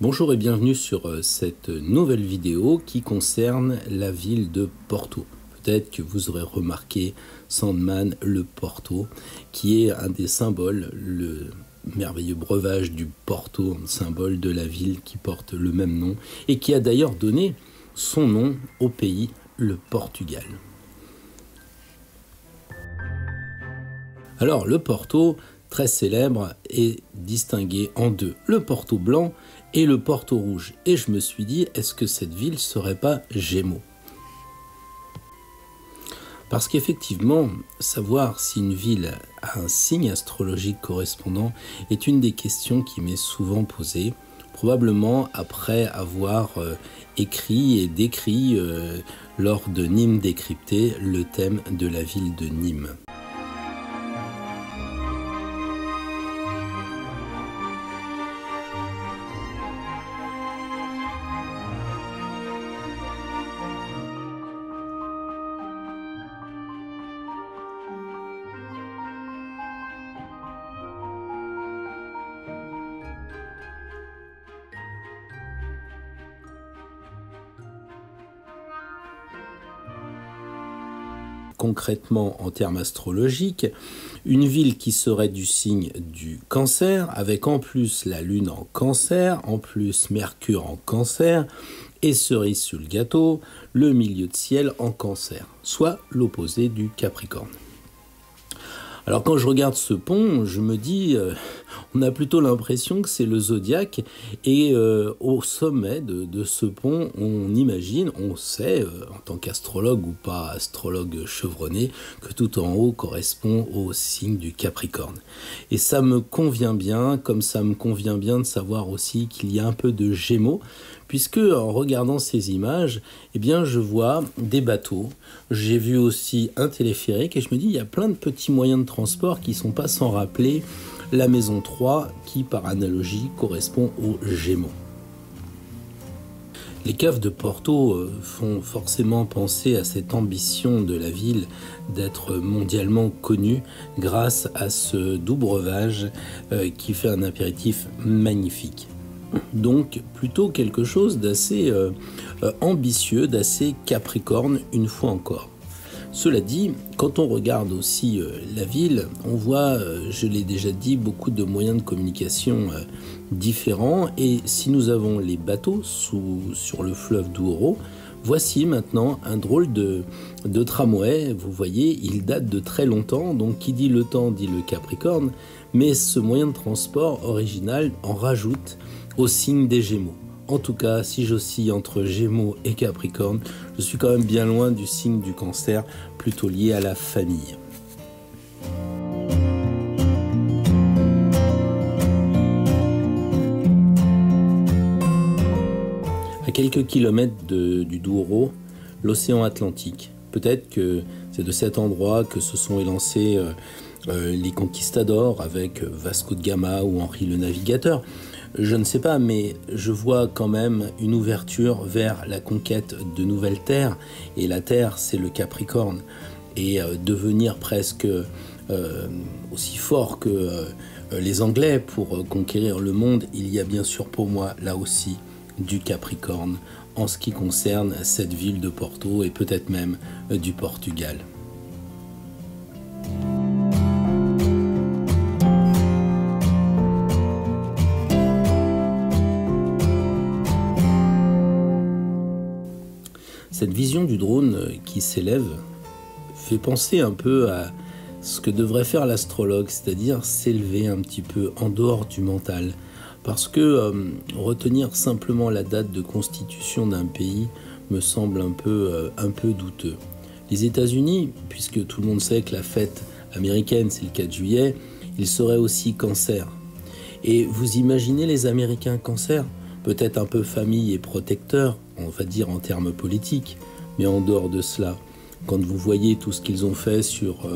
Bonjour et bienvenue sur cette nouvelle vidéo qui concerne la ville de Porto. Peut-être que vous aurez remarqué Sandman, le Porto, qui est un des symboles, le merveilleux breuvage du Porto, symbole de la ville qui porte le même nom et qui a d'ailleurs donné son nom au pays, le Portugal. Alors le Porto, très célèbre, est distingué en deux, le Porto blanc et le Porto rouge. Et je me suis dit, est-ce que cette ville serait pas Gémeaux? Parce qu'effectivement, savoir si une ville a un signe astrologique correspondant est une des questions qui m'est souvent posée, probablement après avoir écrit et décrit lors de Nîmes décrypté le thème de la ville de Nîmes. Concrètement, en termes astrologiques, une ville qui serait du signe du Cancer, avec en plus la Lune en Cancer, en plus Mercure en Cancer, et cerise sur le gâteau, le milieu de ciel en Cancer, soit l'opposé du Capricorne. Alors quand je regarde ce pont, je me dis, on a plutôt l'impression que c'est le zodiaque, et au sommet de ce pont, on imagine, on sait, en tant qu'astrologue ou pas astrologue chevronné, que tout en haut correspond au signe du Capricorne. Et ça me convient bien, comme ça me convient bien de savoir aussi qu'il y a un peu de Gémeaux, puisque en regardant ces images, eh bien, je vois des bateaux, j'ai vu aussi un téléphérique, et je me dis, il y a plein de petits moyens de transport qui ne sont pas sans rappeler la maison 3, qui par analogie correspond aux Gémeaux. Les caves de Porto font forcément penser à cette ambition de la ville d'être mondialement connue grâce à ce doux breuvage qui fait un apéritif magnifique. Donc plutôt quelque chose d'assez ambitieux, d'assez capricorne une fois encore. Cela dit, quand on regarde aussi la ville, on voit, je l'ai déjà dit, beaucoup de moyens de communication différents. Et si nous avons les bateaux sur le fleuve Douro, voici maintenant un drôle de tramway. Vous voyez, il date de très longtemps, donc qui dit le temps dit le Capricorne. Mais ce moyen de transport original en rajoute au signe des Gémeaux. En tout cas, si j'oscille entre Gémeaux et Capricorne, je suis quand même bien loin du signe du Cancer, plutôt lié à la famille. À quelques kilomètres du Douro, l'océan Atlantique. Peut-être que c'est de cet endroit que se sont élancés les conquistadors avec Vasco de Gama ou Henri le Navigateur. Je ne sais pas, mais je vois quand même une ouverture vers la conquête de nouvelles terres. Et la terre, c'est le Capricorne. Et devenir presque aussi fort que les Anglais pour conquérir le monde, il y a bien sûr pour moi, là aussi, du Capricorne en ce qui concerne cette ville de Porto et peut-être même du Portugal. Cette vision du drone qui s'élève fait penser un peu à ce que devrait faire l'astrologue, c'est-à-dire s'élever un petit peu en dehors du mental. Parce que retenir simplement la date de constitution d'un pays me semble un peu douteux. Les États-Unis, puisque tout le monde sait que la fête américaine c'est le 4 juillet, ils seraient aussi Cancer. Et vous imaginez les Américains Cancer ? Peut-être un peu famille et protecteur, on va dire en termes politiques, mais en dehors de cela, quand vous voyez tout ce qu'ils ont fait sur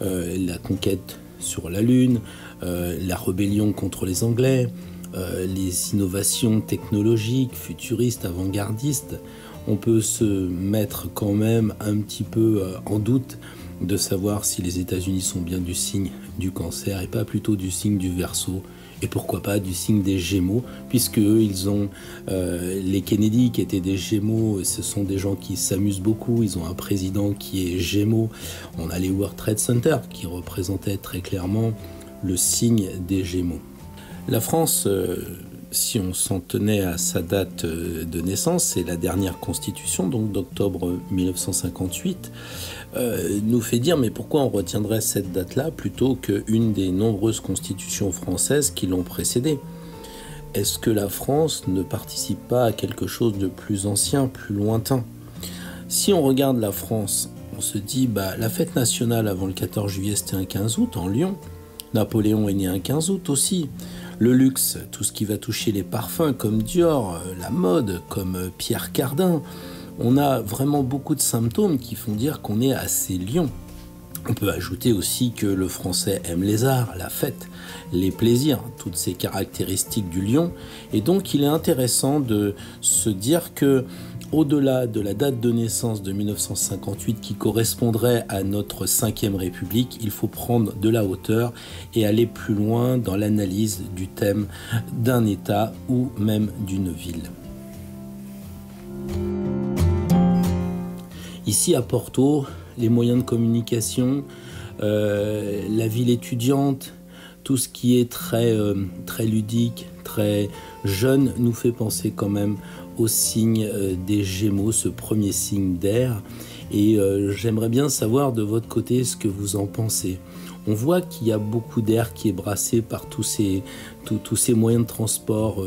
la conquête sur la Lune, la rébellion contre les Anglais, les innovations technologiques, futuristes, avant-gardistes, on peut se mettre quand même un petit peu en doute de savoir si les États-Unis sont bien du signe du Cancer et pas plutôt du signe du Verseau, Et pourquoi pas du signe des Gémeaux, puisque eux, ils ont les Kennedy qui étaient des Gémeaux, ce sont des gens qui s'amusent beaucoup, ils ont un président qui est Gémeaux, on a les World Trade Center qui représentaient très clairement le signe des Gémeaux. La France, si on s'en tenait à sa date de naissance, c'est la dernière constitution, donc d'octobre 1958, nous fait dire mais pourquoi on retiendrait cette date-là plutôt qu'une des nombreuses constitutions françaises qui l'ont précédée? Est-ce que la France ne participe pas à quelque chose de plus ancien, plus lointain? Si on regarde la France, on se dit la fête nationale avant le 14 juillet c'était un 15 août en Lyon. Napoléon est né un 15 août aussi. Le luxe, tout ce qui va toucher les parfums comme Dior, la mode comme Pierre Cardin, on a vraiment beaucoup de symptômes qui font dire qu'on est assez lion. On peut ajouter aussi que le français aime les arts, la fête, les plaisirs, toutes ces caractéristiques du lion. Et donc il est intéressant de se dire que au-delà de la date de naissance de 1958 qui correspondrait à notre 5e République, il faut prendre de la hauteur et aller plus loin dans l'analyse du thème d'un État ou même d'une ville. Ici à Porto, les moyens de communication, la ville étudiante, tout ce qui est très ludique, très jeune, nous fait penser quand même au signe des Gémeaux, ce premier signe d'air. Et j'aimerais bien savoir de votre côté ce que vous en pensez. On voit qu'il y a beaucoup d'air qui est brassé par tous ces moyens de transport.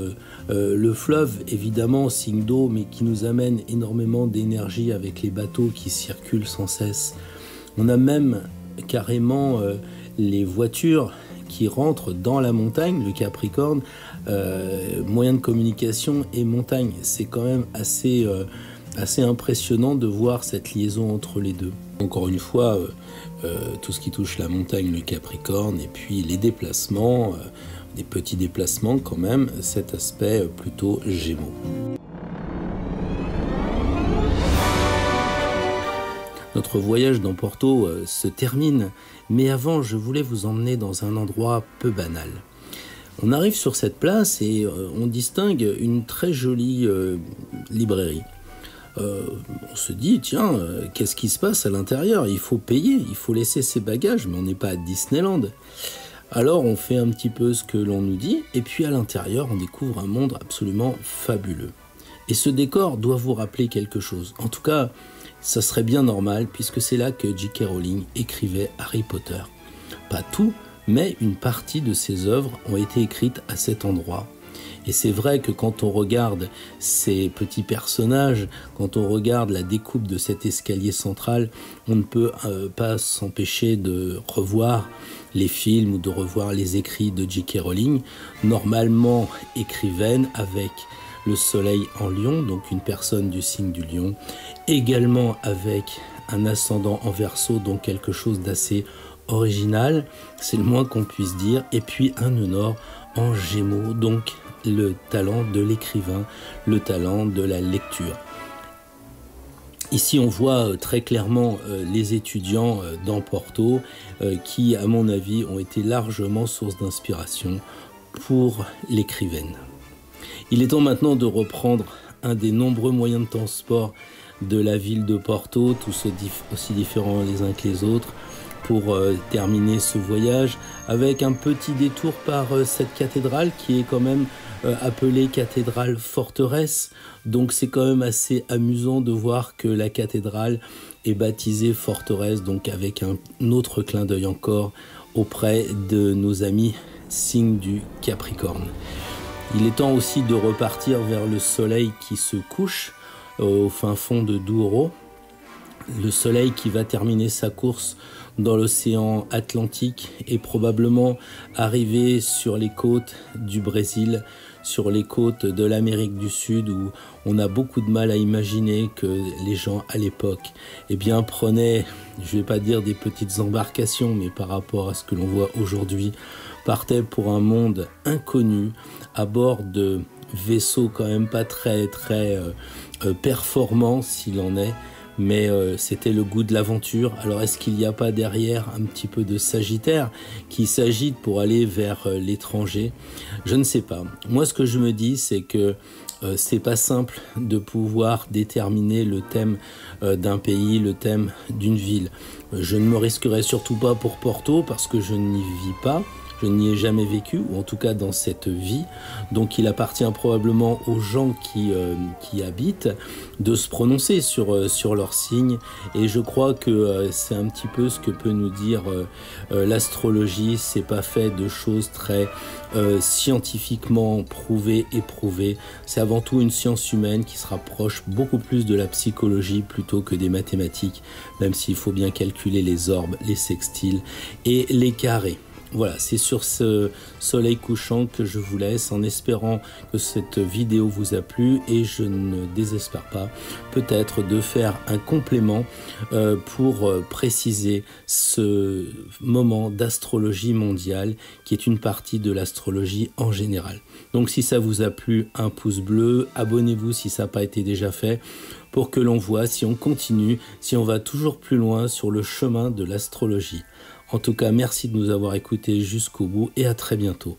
Le fleuve, évidemment, signe d'eau, mais qui nous amène énormément d'énergie avec les bateaux qui circulent sans cesse. On a même carrément les voitures qui rentrent dans la montagne, le Capricorne, moyen de communication et montagne. C'est quand même assez impressionnant de voir cette liaison entre les deux. Encore une fois, tout ce qui touche la montagne, le Capricorne, et puis les déplacements, des petits déplacements quand même, cet aspect plutôt Gémeaux. Notre voyage dans Porto se termine, mais avant je voulais vous emmener dans un endroit peu banal. On arrive sur cette place et on distingue une très jolie librairie. On se dit, tiens, qu'est-ce qui se passe à l'intérieur? Il faut payer, il faut laisser ses bagages, mais on n'est pas à Disneyland. Alors on fait un petit peu ce que l'on nous dit, et puis à l'intérieur on découvre un monde absolument fabuleux. Et ce décor doit vous rappeler quelque chose. En tout cas, ça serait bien normal, puisque c'est là que J.K. Rowling écrivait Harry Potter. Pas tout, mais une partie de ses œuvres ont été écrites à cet endroit. Et c'est vrai que quand on regarde ces petits personnages, quand on regarde la découpe de cet escalier central, on ne peut pas s'empêcher de revoir les films ou de revoir les écrits de J.K. Rowling, normalement écrivaine avec le soleil en lion, donc une personne du signe du lion, également avec un ascendant en Verseau, donc quelque chose d'assez original, c'est le moins qu'on puisse dire, et puis un nœud nord en Gémeaux, donc le talent de l'écrivain, le talent de la lecture. Ici on voit très clairement les étudiants dans Porto qui, à mon avis, ont été largement source d'inspiration pour l'écrivaine. Il est temps maintenant de reprendre un des nombreux moyens de transport de la ville de Porto, tous aussi différents les uns que les autres, pour terminer ce voyage avec un petit détour par cette cathédrale qui est quand même appelée cathédrale forteresse. Donc c'est quand même assez amusant de voir que la cathédrale est baptisée forteresse, donc avec un autre clin d'œil encore auprès de nos amis signe du Capricorne. Il est temps aussi de repartir vers le soleil qui se couche au fin fond de Douro. Le soleil qui va terminer sa course dans l'océan Atlantique et probablement arriver sur les côtes du Brésil, sur les côtes de l'Amérique du Sud, où on a beaucoup de mal à imaginer que les gens à l'époque prenaient, je ne vais pas dire des petites embarcations, mais par rapport à ce que l'on voit aujourd'hui, partaient pour un monde inconnu à bord de vaisseaux quand même pas très performants s'il en est, mais c'était le goût de l'aventure. Alors est-ce qu'il n'y a pas derrière un petit peu de Sagittaire qui s'agite pour aller vers l'étranger? Je ne sais pas. Moi, ce que je me dis, c'est que c'est pas simple de pouvoir déterminer le thème d'un pays, le thème d'une ville. Je ne me risquerai surtout pas pour Porto parce que je n'y vis pas. Je n'y ai jamais vécu, ou en tout cas dans cette vie. Donc il appartient probablement aux gens qui habitent de se prononcer sur leurs signes. Et je crois que c'est un petit peu ce que peut nous dire l'astrologie. C'est pas fait de choses très scientifiquement prouvées, éprouvées. C'est avant tout une science humaine qui se rapproche beaucoup plus de la psychologie plutôt que des mathématiques, même s'il faut bien calculer les orbes, les sextiles et les carrés. Voilà, c'est sur ce soleil couchant que je vous laisse en espérant que cette vidéo vous a plu et je ne désespère pas peut-être de faire un complément pour préciser ce moment d'astrologie mondiale qui est une partie de l'astrologie en général. Donc si ça vous a plu, un pouce bleu, abonnez-vous si ça n'a pas été déjà fait pour que l'on voit si on continue, si on va toujours plus loin sur le chemin de l'astrologie. En tout cas, merci de nous avoir écoutés jusqu'au bout et à très bientôt.